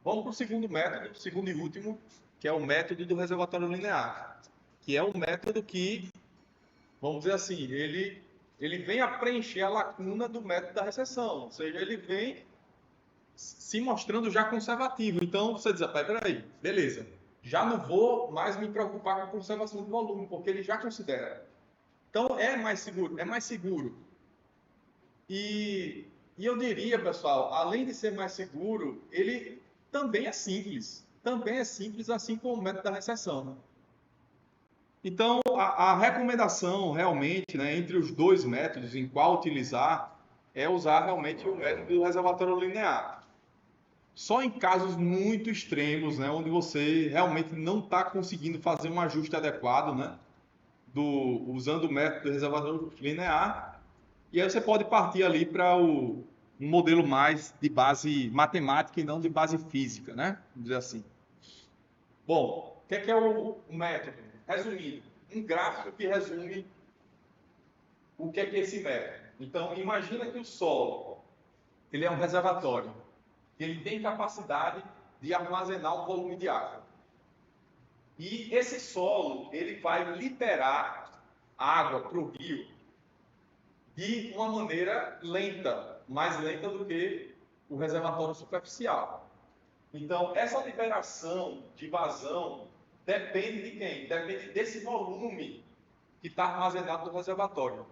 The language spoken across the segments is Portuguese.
Vamos para o segundo método, segundo e último, que é o método do reservatório linear, que é um método que, vamos dizer assim, ele vem a preencher a lacuna do método da recessão, ou seja, ele vem se mostrando já conservativo. Então, você diz, peraí, beleza, já não vou mais me preocupar com a conservação do volume, porque ele já considera. Então, é mais seguro, é mais seguro. E eu diria, pessoal, além de ser mais seguro, ele também é simples. Também é simples, assim como o método da recessão, né? Então, a recomendação realmente, né, entre os dois métodos, em qual utilizar, é usar realmente o método do reservatório linear. Só em casos muito extremos, né, onde você realmente não está conseguindo fazer um ajuste adequado, né, usando o método do reservatório linear, e aí você pode partir ali para um modelo mais de base matemática e não de base física, né? Vamos dizer assim. Bom, o que é o método? Resumindo, um gráfico que resume o que é esse método. Então, imagina que o solo ele é um reservatório. Ele tem capacidade de armazenar um volume de água. E esse solo ele vai liberar água para o rio de uma maneira lenta, mais lenta do que o reservatório superficial. Então, essa liberação de vazão depende de quem? Depende desse volume que está armazenado no reservatório.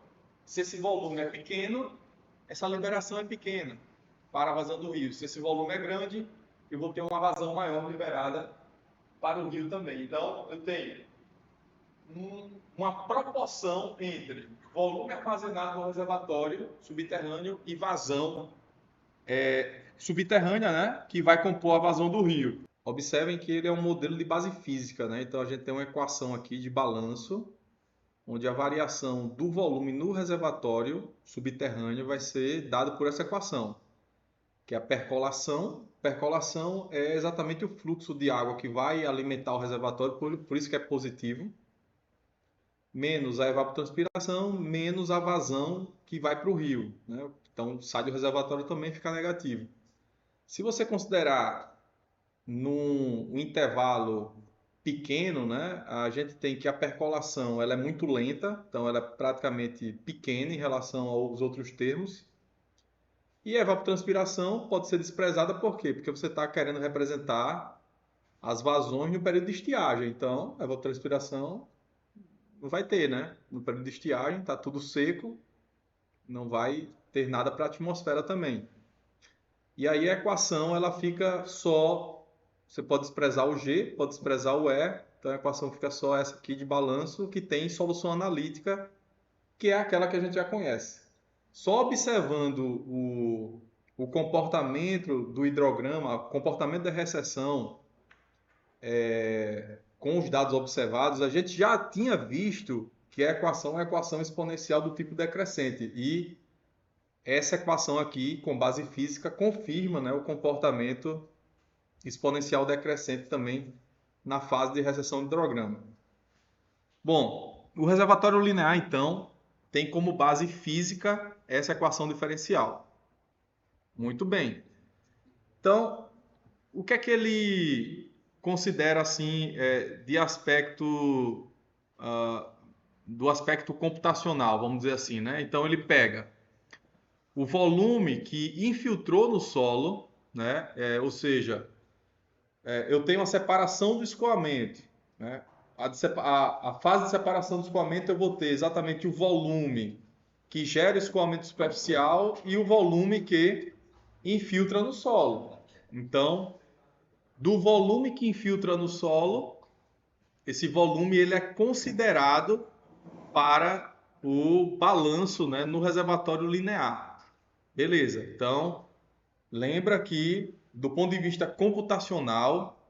Se esse volume é pequeno, essa liberação é pequena para a vazão do rio. Se esse volume é grande, eu vou ter uma vazão maior liberada para o rio também. Então, eu tenho uma proporção entre volume armazenado no reservatório subterrâneo e vazão subterrânea, né, que vai compor a vazão do rio. Observem que ele é um modelo de base física, né? Então a gente tem uma equação aqui de balanço, onde a variação do volume no reservatório subterrâneo vai ser dada por essa equação, que é a percolação. Percolação é exatamente o fluxo de água que vai alimentar o reservatório, por isso que é positivo, menos a evapotranspiração, menos a vazão que vai para o rio, né? Então sai do reservatório também fica negativo. Se você considerar num intervalo pequeno, né, a gente tem que a percolação ela é muito lenta, então ela é praticamente pequena em relação aos outros termos. E a evapotranspiração pode ser desprezada por quê? Porque você está querendo representar as vazões no período de estiagem. Então, a evapotranspiração não vai ter, né? No período de estiagem está tudo seco, não vai ter nada para a atmosfera também. E aí a equação ela fica só, você pode desprezar o G, pode desprezar o E, então a equação fica só essa aqui de balanço, que tem solução analítica, que é aquela que a gente já conhece. Só observando o comportamento do hidrograma, o comportamento da recessão com os dados observados, a gente já tinha visto que a equação é uma equação exponencial do tipo decrescente. E essa equação aqui, com base física, confirma, né, o comportamento exponencial decrescente também na fase de recessão de hidrograma. Bom, o reservatório linear, então, tem como base física essa equação diferencial. Muito bem. Então, o que é que ele considera assim de aspecto do aspecto computacional, vamos dizer assim, né? Então ele pega o volume que infiltrou no solo, né? Ou seja, eu tenho a separação do escoamento, né? A fase de separação do escoamento eu vou ter exatamente o volume que gera escoamento superficial e o volume que infiltra no solo. Então, do volume que infiltra no solo, esse volume ele é considerado para o balanço, né, no reservatório linear. Beleza, então lembra que do ponto de vista computacional,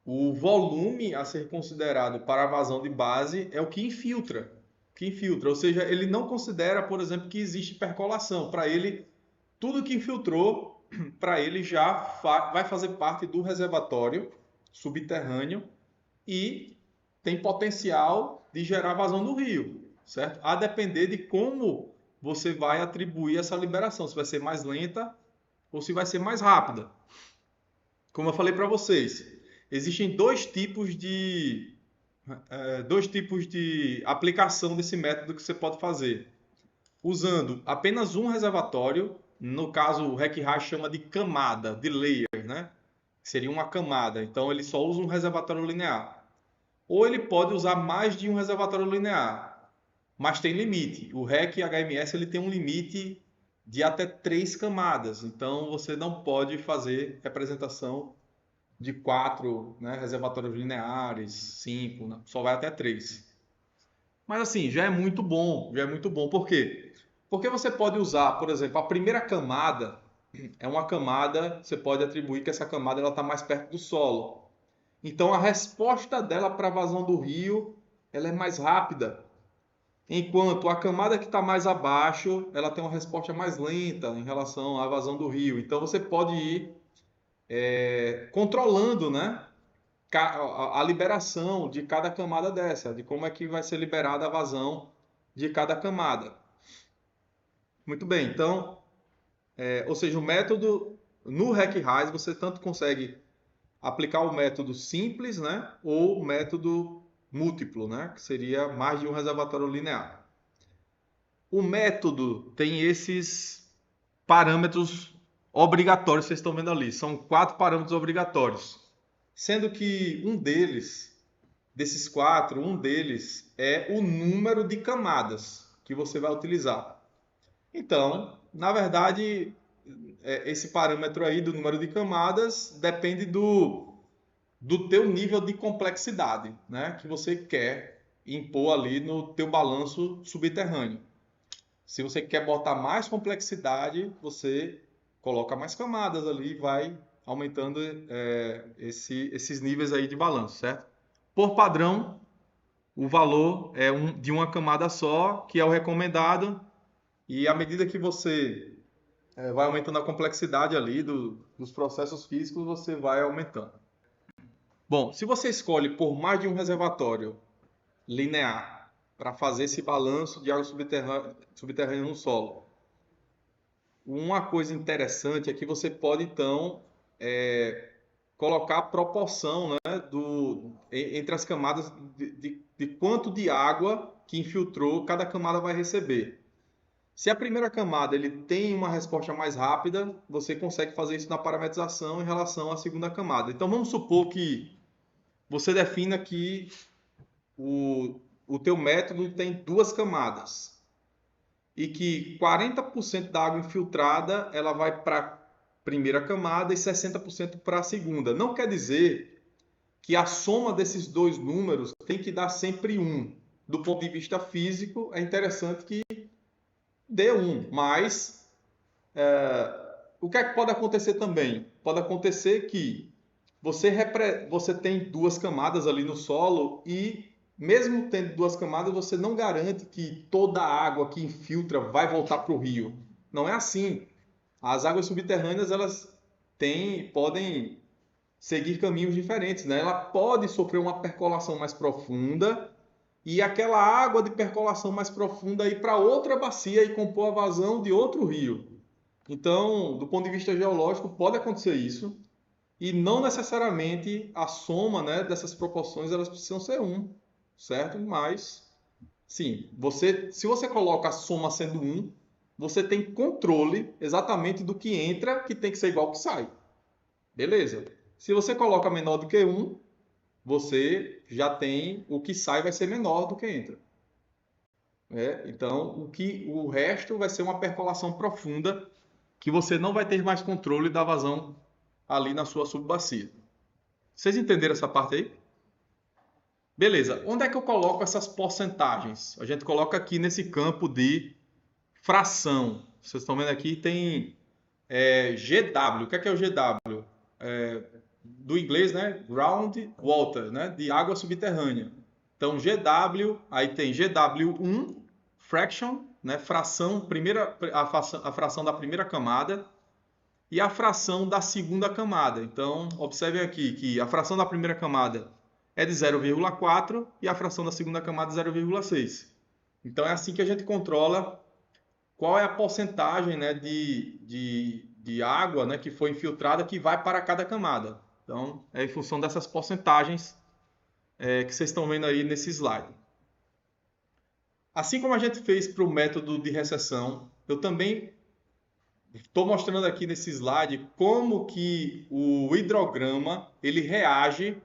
o volume a ser considerado para a vazão de base é o que infiltra. Ou seja, ele não considera, por exemplo, que existe percolação. Para ele, tudo que infiltrou, para ele já vai fazer parte do reservatório subterrâneo e tem potencial de gerar vazão no rio, certo? A depender de como você vai atribuir essa liberação, se vai ser mais lenta ou se vai ser mais rápida. como eu falei para vocês, existem dois tipos de aplicação desse método que você pode fazer. Usando apenas um reservatório, no caso o RecRash chama de camada, de layer, né? Seria uma camada, então ele só usa um reservatório linear. Ou ele pode usar mais de um reservatório linear, mas tem limite. O REC HMS ele tem um limite de até 3 camadas, então você não pode fazer representação de 4, né, reservatórios lineares, 5, né, só vai até 3. Mas assim, já é muito bom, já é muito bom. Por quê? Porque você pode usar, por exemplo, a primeira camada é uma camada, você pode atribuir que essa camada está mais perto do solo. Então a resposta dela para a vazão do rio ela é mais rápida. Enquanto a camada que está mais abaixo, ela tem uma resposta mais lenta em relação à vazão do rio. Então você pode ir controlando, né, a liberação de cada camada dessa, de como é que vai ser liberada a vazão de cada camada. Muito bem, então, ou seja, o método no RecRais você tanto consegue aplicar o método simples, né, ou o método múltiplo, né, que seria mais de um reservatório linear. O método tem esses parâmetros obrigatórios que vocês estão vendo ali. São 4 parâmetros obrigatórios. Sendo que desses 4, um deles é o número de camadas que você vai utilizar. Então, na verdade, esse parâmetro aí do número de camadas depende do teu nível de complexidade, né, que você quer impor ali no teu balanço subterrâneo. Se você quer botar mais complexidade, você coloca mais camadas ali e vai aumentando esses níveis aí de balanço, certo? Por padrão, o valor é de uma camada só, que é o recomendado, e à medida que você vai aumentando a complexidade ali dos processos físicos, você vai aumentando. Bom, se você escolhe por mais de um reservatório linear para fazer esse balanço de água subterrânea no solo, uma coisa interessante é que você pode então colocar a proporção, né, entre as camadas de quanto de água que infiltrou cada camada vai receber. Se a primeira camada ele tem uma resposta mais rápida, você consegue fazer isso na parametrização em relação à segunda camada. Então vamos supor que você defina que o teu método tem 2 camadas e que 40% da água infiltrada ela vai para a primeira camada e 60% para a segunda. Não quer dizer que a soma desses dois números tem que dar sempre 1. Do ponto de vista físico, é interessante que dê 1, mas o que é que pode acontecer também? Pode acontecer que você tem 2 camadas ali no solo e mesmo tendo 2 camadas, você não garante que toda a água que infiltra vai voltar para o rio. Não é assim. As águas subterrâneas elas podem seguir caminhos diferentes, né? Ela pode sofrer uma percolação mais profunda e aquela água de percolação mais profunda ir para outra bacia e compor a vazão de outro rio. Então, do ponto de vista geológico, pode acontecer isso e não necessariamente a soma, né, dessas proporções elas precisam ser 1, certo? Mas, sim, se você coloca a soma sendo 1, você tem controle exatamente do que entra, que tem que ser igual ao que sai. Beleza. Se você coloca menor do que 1, você já tem o que sai vai ser menor do que entra. Então, o resto vai ser uma percolação profunda que você não vai ter mais controle da vazão ali na sua subbacia. Vocês entenderam essa parte aí? Beleza. Onde é que eu coloco essas porcentagens? A gente coloca aqui nesse campo de fração. Vocês estão vendo aqui tem GW. O que é o GW? Do inglês, né? Ground Water, né? De água subterrânea. Então, GW, aí tem GW1, fraction, né? Fração, a fração da primeira camada e a fração da segunda camada. Então, observem aqui que a fração da primeira camada é de 0,4 e a fração da segunda camada é 0,6. Então, é assim que a gente controla qual é a porcentagem, né, de água, né, que foi infiltrada que vai para cada camada. Então, é em função dessas porcentagens que vocês estão vendo aí nesse slide. Assim como a gente fez para o método de recessão, eu também estou mostrando aqui nesse slide como que o hidrograma ele reage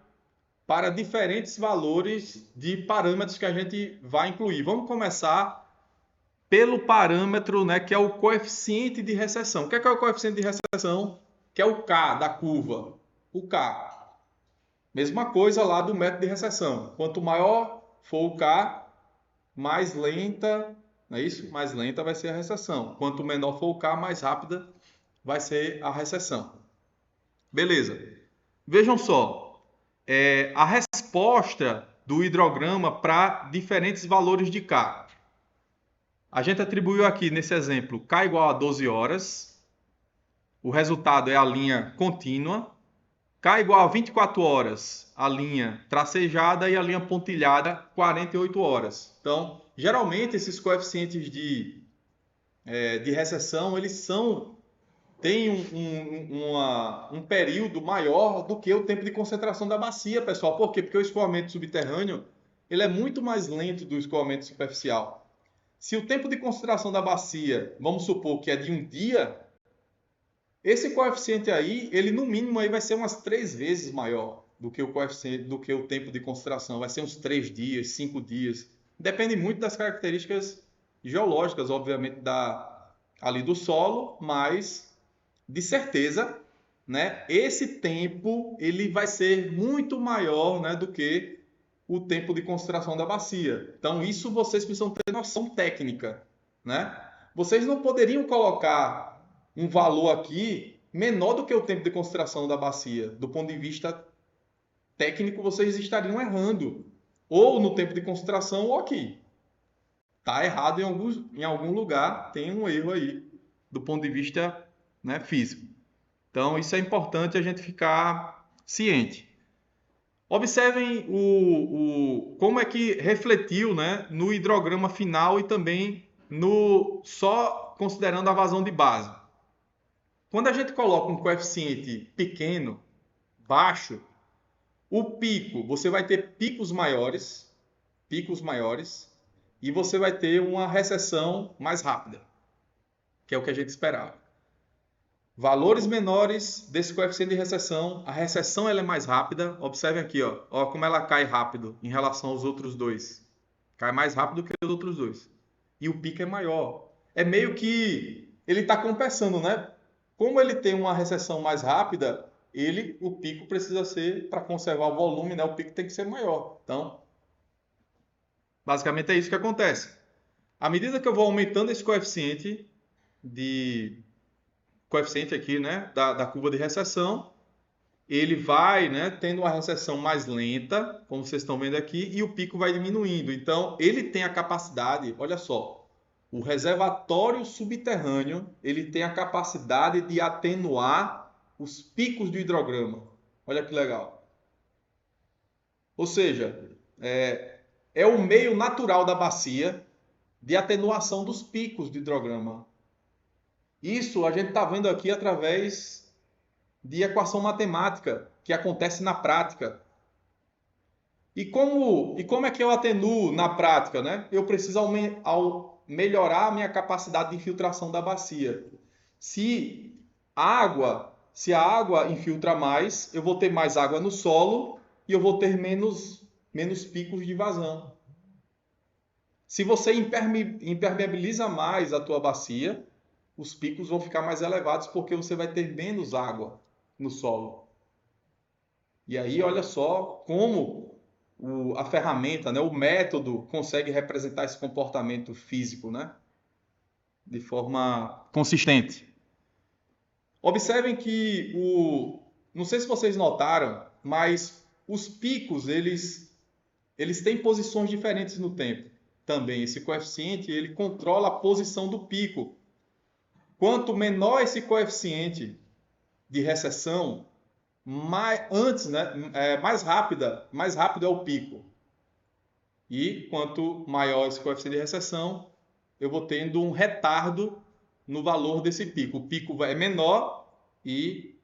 para diferentes valores de parâmetros que a gente vai incluir. Vamos começar pelo parâmetro, né, que é o coeficiente de recessão. O que é o coeficiente de recessão? Que é o K da curva. O K. Mesma coisa lá do método de recessão. Quanto maior for o K, mais lenta, não é isso? Mais lenta vai ser a recessão. Quanto menor for o K, mais rápida vai ser a recessão. Beleza. Vejam só, a resposta do hidrograma para diferentes valores de K. A gente atribuiu aqui nesse exemplo K igual a 12 horas. O resultado é a linha contínua. K igual a 24 horas, a linha tracejada, e a linha pontilhada, 48 horas. Então, geralmente esses coeficientes de recessão, eles têm um período maior do que o tempo de concentração da bacia, pessoal. Por quê? Porque o escoamento subterrâneo ele é muito mais lento do escoamento superficial. Se o tempo de concentração da bacia, vamos supor que é de um dia, esse coeficiente aí, ele no mínimo aí vai ser umas 3 vezes maior do que o coeficiente, do que o tempo de concentração. Vai ser uns 3 dias, 5 dias. Depende muito das características geológicas, obviamente, ali do solo, mas de certeza, né, esse tempo ele vai ser muito maior, né, do que o tempo de concentração da bacia. Então, isso vocês precisam ter noção técnica, né? Vocês não poderiam colocar um valor aqui menor do que o tempo de concentração da bacia. Do ponto de vista técnico, vocês estariam errando. Ou no tempo de concentração ou aqui. Está errado em algum lugar, tem um erro aí, do ponto de vista, né, físico. Então, isso é importante a gente ficar ciente. Observem como é que refletiu, né, no hidrograma final e também só considerando a vazão de base. Quando a gente coloca um coeficiente pequeno, baixo, o pico, você vai ter picos maiores, e você vai ter uma recessão mais rápida, que é o que a gente esperava. Valores menores desse coeficiente de recessão, a recessão ela é mais rápida. Observem aqui, ó como ela cai rápido em relação aos outros dois. Cai mais rápido que os outros dois. E o pico é maior. É meio que ele está compensando, né? Como ele tem uma recessão mais rápida, o pico precisa ser, para conservar o volume, né? O pico tem que ser maior. Então, basicamente é isso que acontece. À medida que eu vou aumentando esse coeficiente aqui, né, da curva de recessão, ele vai, né, tendo uma recessão mais lenta, como vocês estão vendo aqui, e o pico vai diminuindo. Então, ele tem a capacidade, olha só, o reservatório subterrâneo, ele tem a capacidade de atenuar os picos do hidrograma. Olha que legal. Ou seja, é o meio natural da bacia de atenuação dos picos do hidrograma. Isso a gente está vendo aqui através de equação matemática que acontece na prática. E como é que eu atenuo na prática, né? Eu preciso melhorar a minha capacidade de infiltração da bacia. Se a água infiltra mais, eu vou ter mais água no solo e eu vou ter menos picos de vazão. Se você impermeabiliza mais a tua bacia, os picos vão ficar mais elevados porque você vai ter menos água no solo. E aí, olha só como a ferramenta, né, o método consegue representar esse comportamento físico, né, de forma consistente. Observem que não sei se vocês notaram, mas os picos eles têm posições diferentes no tempo. Também esse coeficiente ele controla a posição do pico. Quanto menor esse coeficiente de recessão, mais rápido é o pico. E quanto maior esse coeficiente de recessão, eu vou tendo um retardo no valor desse pico. O pico é menor e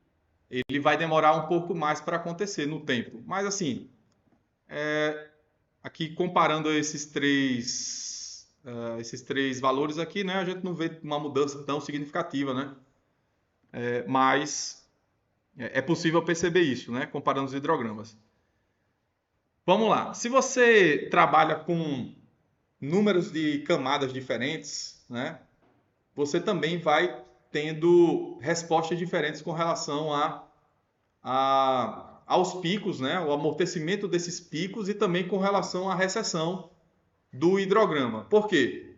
ele vai demorar um pouco mais para acontecer no tempo. Mas assim, aqui comparando esses três valores aqui, né, a gente não vê uma mudança tão significativa, né? Mas é possível perceber isso, né, comparando os hidrogramas. Vamos lá. Se você trabalha com números de camadas diferentes, né, você também vai tendo respostas diferentes com relação aos picos, né, o amortecimento desses picos e também com relação à recessão do hidrograma. Por quê?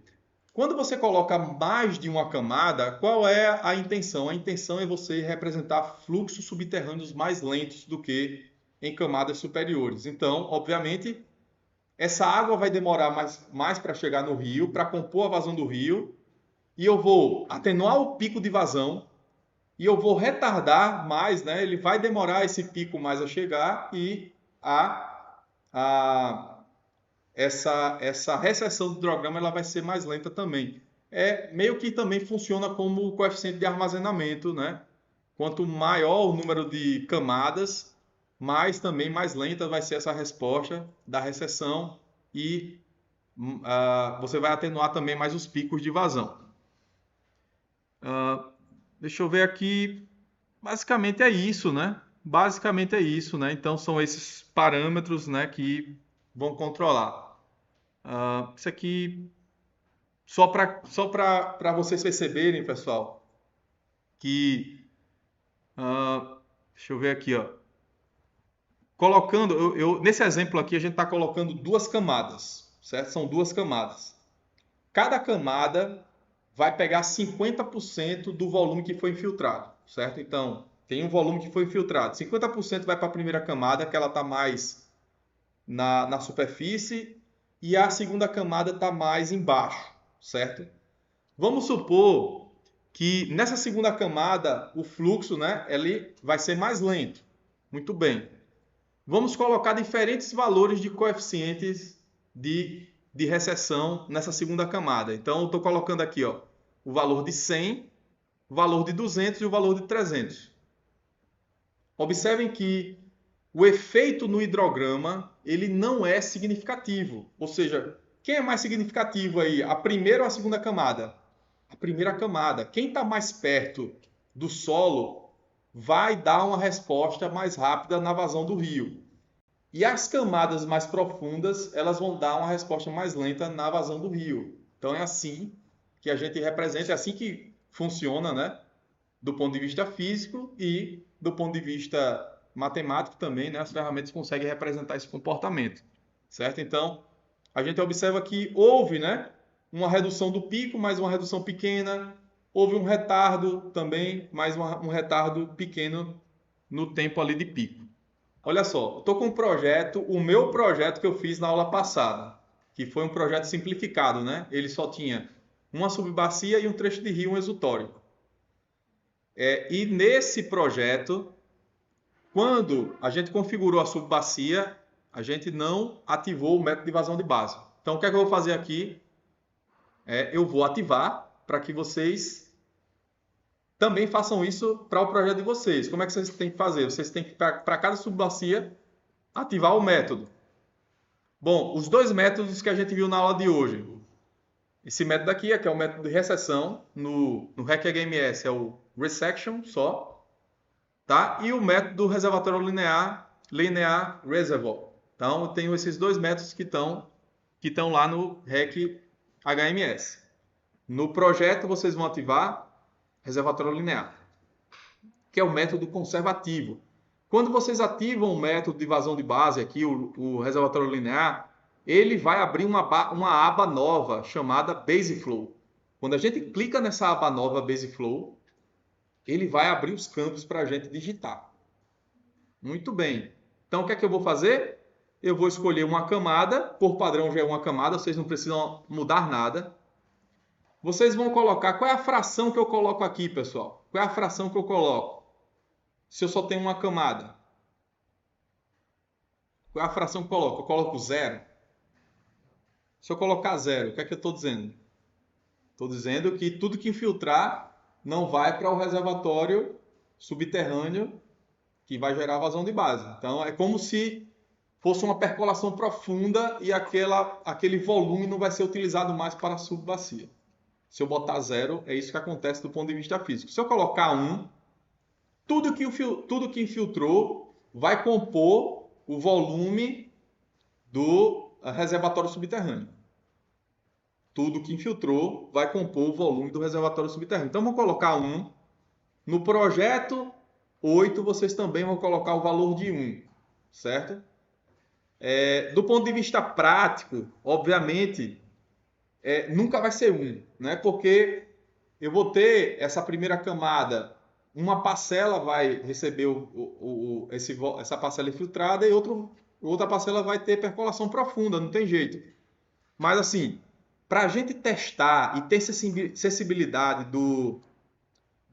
Quando você coloca mais de uma camada, qual é a intenção? A intenção é você representar fluxos subterrâneos mais lentos do que em camadas superiores. Então, obviamente, essa água vai demorar mais para chegar no rio, para compor a vazão do rio, e eu vou atenuar o pico de vazão e eu vou retardar mais, né? Ele vai demorar esse pico mais a chegar e a essa recessão do hidrograma ela vai ser mais lenta também. Meio que também funciona como o coeficiente de armazenamento, né? Quanto maior o número de camadas, mais lenta vai ser essa resposta da recessão e você vai atenuar também mais os picos de vazão. Deixa eu ver aqui. Basicamente é isso, né? Basicamente é isso, né? Então são esses parâmetros, né, que vão controlar. Isso aqui só para vocês perceberem, pessoal, que deixa eu ver aqui, ó. Colocando, nesse exemplo aqui a gente está colocando duas camadas, certo? São duas camadas. Cada camada vai pegar 50% do volume que foi infiltrado, certo? Então, tem um volume que foi infiltrado. 50% vai para a primeira camada, que ela está mais na superfície, e a segunda camada está mais embaixo, certo? Vamos supor que nessa segunda camada o fluxo, né, ele vai ser mais lento. Muito bem. Vamos colocar diferentes valores de coeficientes de recessão nessa segunda camada. Então, eu estou colocando aqui, ó, o valor de 100, o valor de 200 e o valor de 300. Observem que o efeito no hidrograma ele não é significativo. Ou seja, quem é mais significativo aí, a primeira ou a segunda camada? A primeira camada. Quem está mais perto do solo vai dar uma resposta mais rápida na vazão do rio. E as camadas mais profundas, elas vão dar uma resposta mais lenta na vazão do rio. Então é assim que a gente representa, é assim que funciona, né? Do ponto de vista físico e do ponto de vista matemático também, né? As ferramentas conseguem representar esse comportamento, certo? Então, a gente observa que houve, né, uma redução do pico, mas uma redução pequena. Houve um retardo também, mas um retardo pequeno no tempo ali de pico. Olha só, estou com um projeto, o meu projeto que eu fiz na aula passada, que foi um projeto simplificado, né? Ele só tinha uma subbacia e um trecho de rio, um exutório. E nesse projeto, quando a gente configurou a subbacia, a gente não ativou o método de vazão de base. Então, o que é que eu vou fazer aqui? Eu vou ativar para que vocês também façam isso para o projeto de vocês. Como é que vocês têm que fazer? Vocês têm que, para cada subbacia, ativar o método. Bom, os dois métodos que a gente viu na aula de hoje. Esse método aqui, que é o método de recessão, no REC HMS é o resection só, tá? E o método do reservatório linear reservoir. Então, eu tenho esses dois métodos que estão lá no REC HMS. No projeto, vocês vão ativar reservatório linear, que é o método conservativo. Quando vocês ativam o método de vazão de base aqui, o reservatório linear, ele vai abrir uma aba nova chamada BaseFlow. Quando a gente clica nessa aba nova BaseFlow, ele vai abrir os campos para a gente digitar. Muito bem. Então, o que é que eu vou fazer? Eu vou escolher uma camada, por padrão já é uma camada, vocês não precisam mudar nada. Vocês vão colocar, qual é a fração que eu coloco aqui, pessoal? Qual é a fração que eu coloco? Se eu só tenho uma camada. Qual é a fração que eu coloco? Eu coloco zero. Se eu colocar zero, o que é que eu estou dizendo? Estou dizendo que tudo que infiltrar não vai para o reservatório subterrâneo que vai gerar vazão de base. Então, é como se fosse uma percolação profunda e aquele volume não vai ser utilizado mais para a subbacia. Se eu botar 0, é isso que acontece do ponto de vista físico. Se eu colocar 1, tudo que infiltrou vai compor o volume do reservatório subterrâneo. Tudo que infiltrou vai compor o volume do reservatório subterrâneo. Então, vou colocar 1. No projeto 8, vocês também vão colocar o valor de 1, certo? Do ponto de vista prático, obviamente, nunca vai ser 1, né? Porque eu vou ter essa primeira camada, uma parcela vai receber essa parcela infiltrada e outra parcela vai ter percolação profunda, não tem jeito. Mas assim, para a gente testar e ter sensibilidade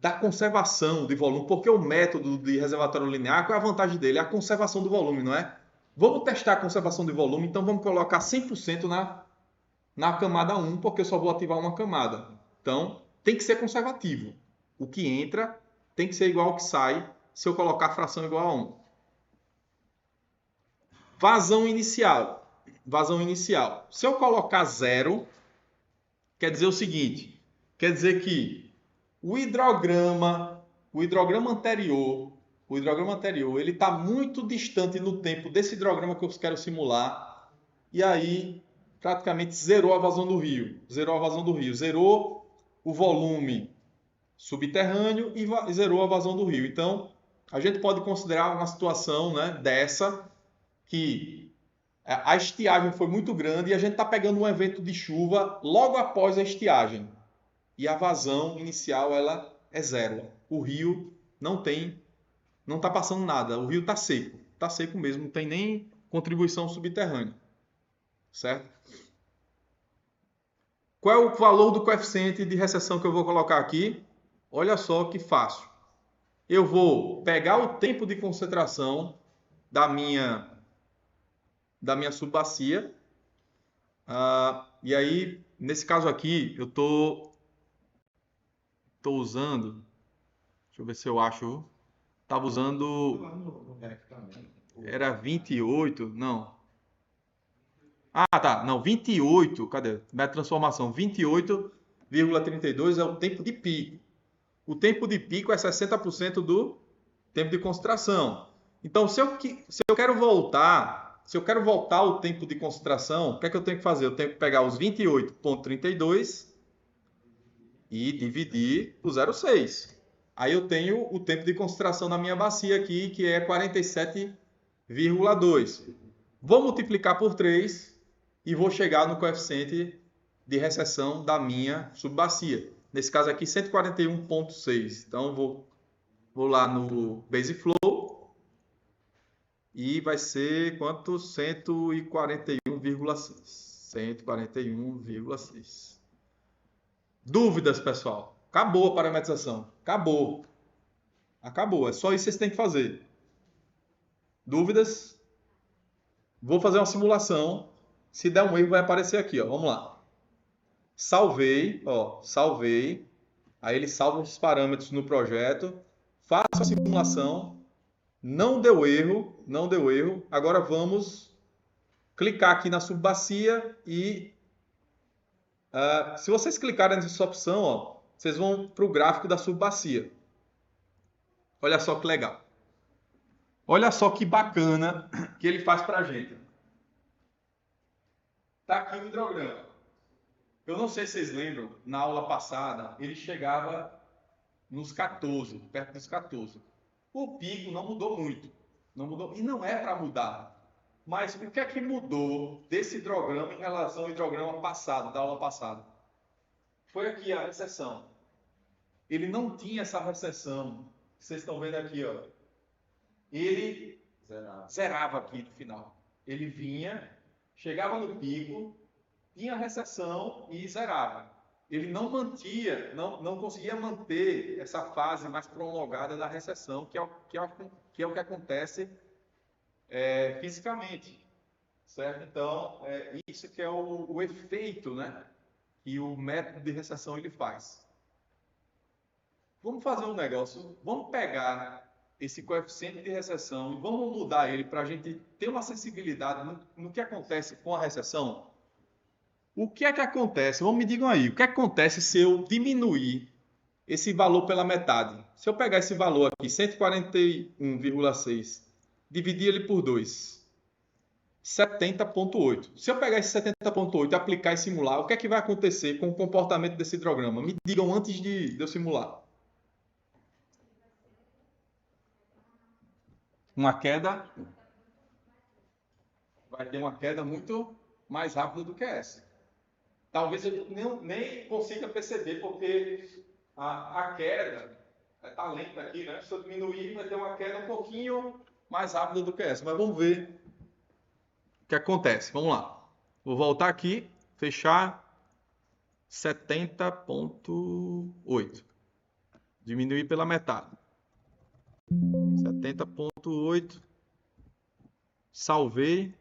da conservação de volume, porque o método de reservatório linear, qual é a vantagem dele? É a conservação do volume, não é? Vamos testar a conservação de volume, então vamos colocar 100% na camada 1, porque eu só vou ativar uma camada. Então, tem que ser conservativo. O que entra tem que ser igual ao que sai se eu colocar a fração igual a 1. Vazão inicial. Vazão inicial. Se eu colocar 0, quer dizer o seguinte, quer dizer que o hidrograma anterior, ele está muito distante no tempo desse hidrograma que eu quero simular, e aí praticamente zerou a vazão do rio, zerou o volume subterrâneo e zerou a vazão do rio. Então, a gente pode considerar uma situação, né, dessa, que a estiagem foi muito grande e a gente está pegando um evento de chuva logo após a estiagem. E a vazão inicial ela é 0. O rio não está passando nada. O rio está seco mesmo, não tem nem contribuição subterrânea, certo? Qual é o valor do coeficiente de recessão que eu vou colocar aqui? Olha só que fácil. Eu vou pegar o tempo de concentração da minha subbacia, e aí nesse caso aqui eu tô usando, deixa eu ver se eu acho, estava usando, era 28, não. Tá, não, 28, cadê? Método de transformação, 28,32 é o tempo de pico. O tempo de pico é 60% do tempo de concentração. Então, se eu quero voltar o tempo de concentração, o que é que eu tenho que fazer? Eu tenho que pegar os 28,32 e dividir por 0,6. Aí eu tenho o tempo de concentração na minha bacia aqui, que é 47,2. Vou multiplicar por 3 e vou chegar no coeficiente de recessão da minha subbacia. Nesse caso aqui, 141,6. Então, vou lá no BaseFlow e vai ser quanto? 141,6. 141,6. Dúvidas, pessoal? Acabou a parametrização. Acabou. É só isso que vocês têm que fazer. Dúvidas? Vou fazer uma simulação. Se der um erro, vai aparecer aqui, ó. Vamos lá. Salvei. Aí ele salva os parâmetros no projeto. Faço a simulação. Não deu erro. Agora vamos clicar aqui na subbacia e se vocês clicarem nessa opção, ó, vocês vão para o gráfico da subbacia. Olha só que legal. Olha só que bacana que ele faz para a gente. Está aqui o hidrograma. Eu não sei se vocês lembram, na aula passada, ele chegava nos 14, perto dos 14. O pico não mudou muito. E não é para mudar. Mas o que é que mudou desse hidrograma em relação ao hidrograma passado, da aula passada? Foi aqui a recessão. Ele não tinha essa recessão que vocês estão vendo aqui, ó. Ele zerava aqui no final. Ele vinha, chegava no pico, tinha recessão e zerava. Ele não conseguia manter essa fase mais prolongada da recessão, que é o que acontece fisicamente, certo? Então, isso que é o efeito, né, que o método de recessão ele faz. Vamos fazer um negócio, vamos pegar esse coeficiente de recessão e vamos mudar ele para a gente ter uma sensibilidade no que acontece com a recessão. O que é que acontece? Vamos me digam aí, o que acontece se eu diminuir esse valor pela metade? Se eu pegar esse valor aqui, 141,6, dividir ele por 2, 70,8. Se eu pegar esse 70,8 e aplicar e simular, o que é que vai acontecer com o comportamento desse hidrograma? Me digam antes de eu simular. Uma queda, vai ter uma queda muito mais rápida do que essa. Talvez eu nem consiga perceber, porque a queda está lenta aqui, né? Se eu diminuir, vai ter uma queda um pouquinho mais rápida do que essa. Mas vamos ver o que acontece. Vamos lá. Vou voltar aqui, fechar 70,8. Diminuir pela metade. 70,8. Salvei,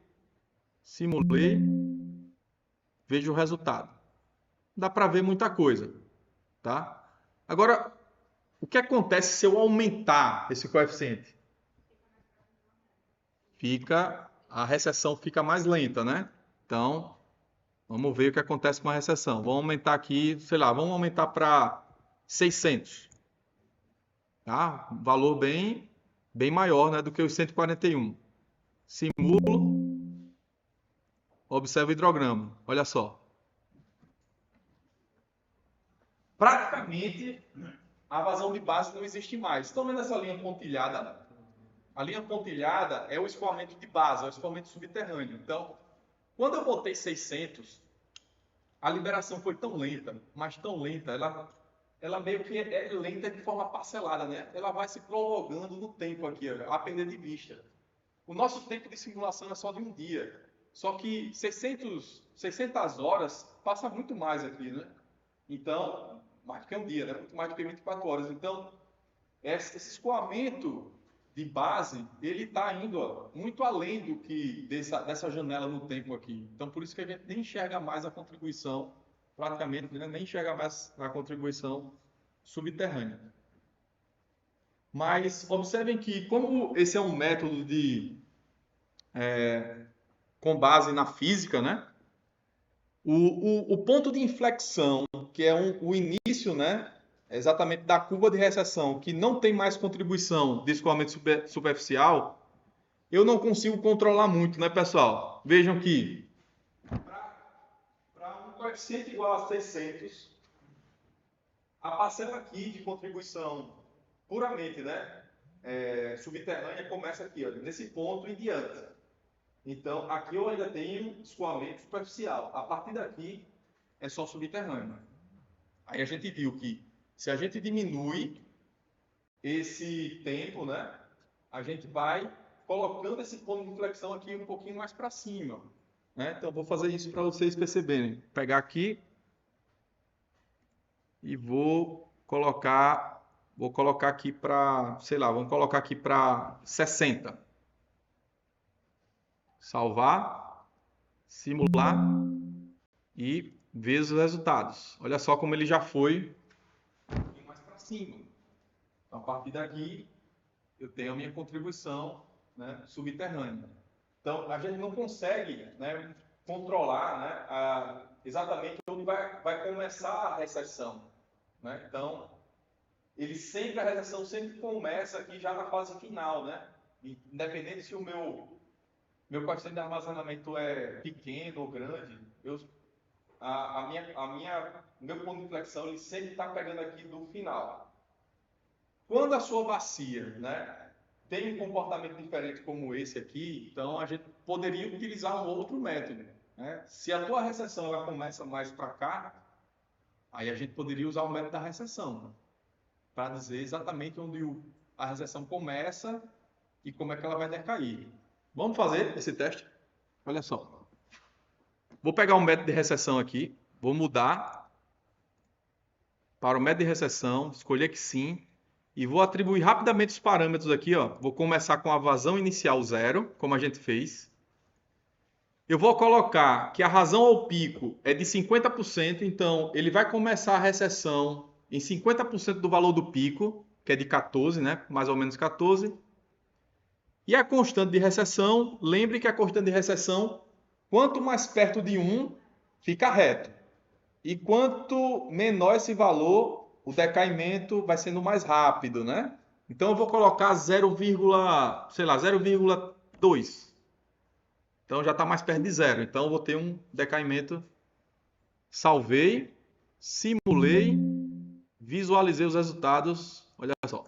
simulei, vejo o resultado. Dá para ver muita coisa, tá? Agora, o que acontece se eu aumentar esse coeficiente? A recessão fica mais lenta, né? Então, vamos ver o que acontece com a recessão. Vamos aumentar aqui, sei lá, vamos aumentar para 600. Tá? Um valor bem maior, né, do que os 141. Simulo, observa o hidrograma. Olha só. Praticamente, a vazão de base não existe mais. Estão vendo essa linha pontilhada? A linha pontilhada é o escoamento de base, é o escoamento subterrâneo. Então, quando eu botei 600, a liberação foi tão lenta, mas tão lenta, ela meio que é lenta de forma parcelada, né? Ela vai se prolongando no tempo aqui, a perder de vista. O nosso tempo de simulação é só de um dia. Só que 600 horas passa muito mais aqui, né? Então, mais do que um dia, né? Muito mais do que 24 horas. Então, esse escoamento de base, ele está indo muito além do que dessa janela no tempo aqui. Então, por isso que a gente nem enxerga mais a contribuição, praticamente, né? Nem enxerga mais a contribuição subterrânea. Mas observem que, como esse é um método com base na física, né? O ponto de inflexão, que é o início, né? Exatamente da curva de recessão, que não tem mais contribuição de escoamento superficial, eu não consigo controlar muito, né, pessoal? Vejam que para um coeficiente igual a 600, a parcela aqui de contribuição puramente, né, subterrânea começa aqui, ó, nesse ponto em diante. Então, aqui eu ainda tenho escoamento superficial. A partir daqui é só subterrâneo. Aí a gente viu que se a gente diminui esse tempo, né, a gente vai colocando esse ponto de inflexão aqui um pouquinho mais para cima, né? Então, vou fazer isso para vocês perceberem. Vou pegar aqui e vou colocar aqui para, sei lá, vamos colocar aqui para 60. Salvar, simular e ver os resultados. Olha só como ele já foi um pouquinho mais para cima. Então, a partir daqui, eu tenho a minha contribuição, né, subterrânea. Então, a gente não consegue, né, controlar, né, exatamente onde vai começar a recessão. Né? Então, a recessão sempre começa aqui já na fase final. Né? Independente se o meu coeficiente de armazenamento é pequeno ou grande, meu ponto de inflexão ele sempre está pegando aqui do final. Quando a sua bacia, né, tem um comportamento diferente como esse aqui, então a gente poderia utilizar um outro método. Né? Se a tua recessão ela começa mais para cá, aí a gente poderia usar o método da recessão, né? Para dizer exatamente onde a recessão começa e como é que ela vai decair. Vamos fazer esse teste? Olha só. Vou pegar o método de recessão aqui, vou mudar para o método de recessão, escolher que sim, e vou atribuir rapidamente os parâmetros aqui. Ó. Vou começar com a vazão inicial 0, como a gente fez. Eu vou colocar que a razão ao pico é de 50%, então ele vai começar a recessão em 50% do valor do pico, que é de 14, né? Mais ou menos 14. E a constante de recessão, lembre que a constante de recessão, quanto mais perto de 1, fica reto. E quanto menor esse valor, o decaimento vai sendo mais rápido, né? Então eu vou colocar 0, sei lá, 0,2. Então já está mais perto de zero. Então eu vou ter um decaimento. Salvei, simulei, visualizei os resultados. Olha só.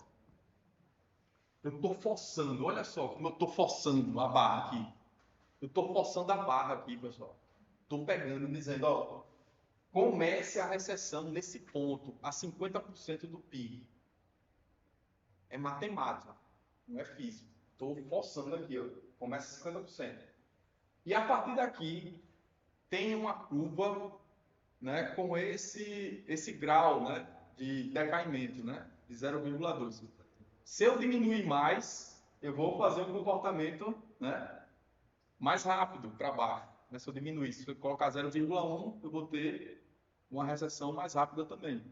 Eu estou forçando, olha só como eu estou forçando a barra aqui. Eu estou forçando a barra aqui, pessoal. Estou pegando e dizendo, ó, comece a recessão nesse ponto, a 50% do PIB. É matemática, não é físico. Estou forçando aqui, ó. Começa a 50%. E a partir daqui, tem uma curva, né, com esse grau, né, de decaimento, né, de 0,2. Se eu diminuir mais, eu vou fazer um comportamento, né, mais rápido para baixo. Né? Se eu diminuir, se eu colocar 0,1, eu vou ter uma recessão mais rápida também.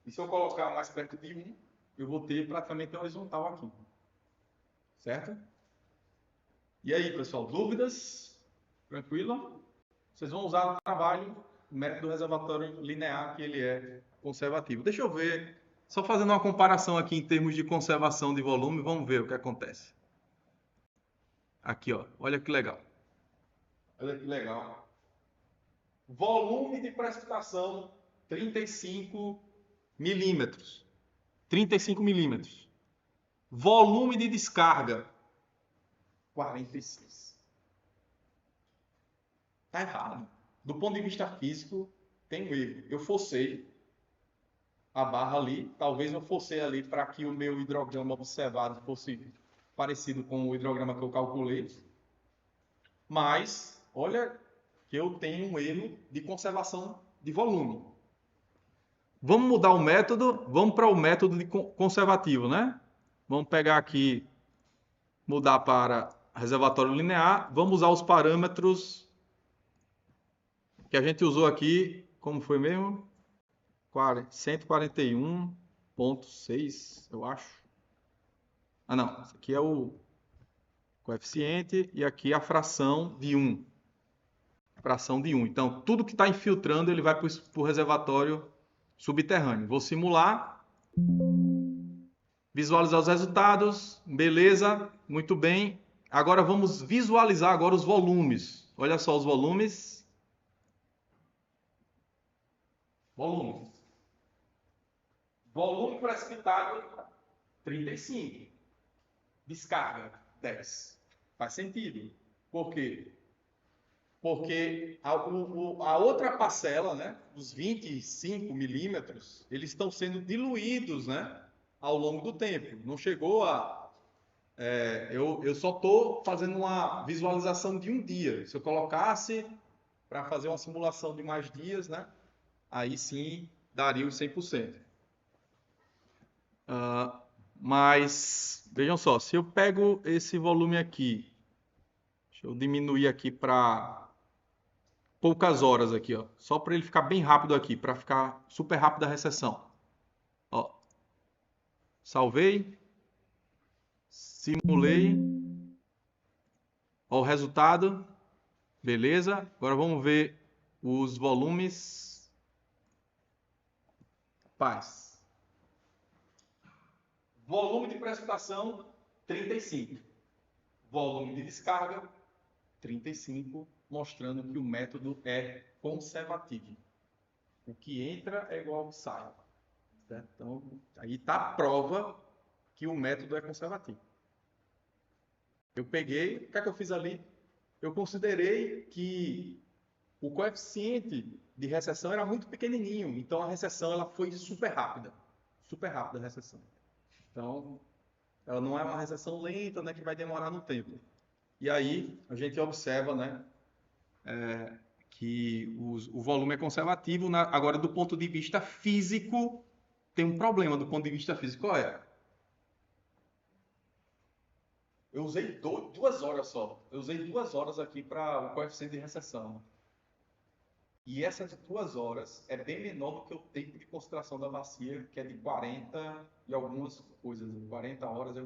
E se eu colocar mais perto de 1, eu vou ter praticamente horizontal aqui. Certo? E aí, pessoal, dúvidas? Tranquilo? Vocês vão usar no trabalho o método reservatório linear, que ele é conservativo. Deixa eu ver, só fazendo uma comparação aqui em termos de conservação de volume, vamos ver o que acontece. Aqui, ó, olha que legal. Olha que legal. Volume de precipitação, 35 milímetros. 35 milímetros. Volume de descarga, 46. Está errado. Do ponto de vista físico, tem um erro. Eu forcei a barra ali, talvez eu forcei ali para que o meu hidrograma observado fosse parecido com o hidrograma que eu calculei. Mas, olha que eu tenho um erro de conservação de volume. Vamos mudar o método, vamos para o método de conservativo, né? Vamos pegar aqui, mudar para reservatório linear, vamos usar os parâmetros que a gente usou aqui, como foi mesmo? 141,6, eu acho. Ah, não, esse aqui é o coeficiente e aqui a fração de 1. Fração de 1. Então, tudo que está infiltrando, ele vai para o reservatório subterrâneo. Vou simular, visualizar os resultados, beleza, muito bem. Agora vamos visualizar agora os volumes. Olha só os volumes. Volumes. Volume precipitado, 35. Descarga, 10. Faz sentido. Por quê? Porque a outra parcela, né, os 25 milímetros, eles estão sendo diluídos, né, ao longo do tempo. Não chegou a... eu só estou fazendo uma visualização de um dia. Se eu colocasse para fazer uma simulação de mais dias, né, aí sim daria os 100%. Mas, vejam só, se eu pego esse volume aqui, deixa eu diminuir aqui para poucas horas aqui, ó, só para ele ficar bem rápido aqui, para ficar super rápido a recessão. Ó, salvei, simulei, ó, o resultado, beleza? Agora vamos ver os volumes. Paz. Volume de precipitação, 35. Volume de descarga, 35, mostrando que o método é conservativo. O que entra é igual ao que sai. Certo? Então, aí está a prova que o método é conservativo. Eu peguei, o que é que eu fiz ali? Eu considerei que o coeficiente de recessão era muito pequenininho, então a recessão ela foi super rápida a recessão. Então, ela não é uma recessão lenta, né, que vai demorar no tempo. E aí a gente observa, né, que o volume é conservativo. Agora, do ponto de vista físico, tem um problema do ponto de vista físico. Qual é? Eu usei 2 horas só. Eu usei 2 horas aqui para o coeficiente de recessão. E essas 2 horas é bem menor do que o tempo de concentração da bacia, que é de 40 e algumas coisas, 40 horas.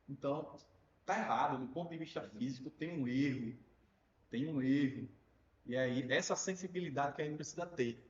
Então, tá errado. Do ponto de vista físico, tem um erro. Tem um erro. E aí, essa sensibilidade que a gente precisa ter.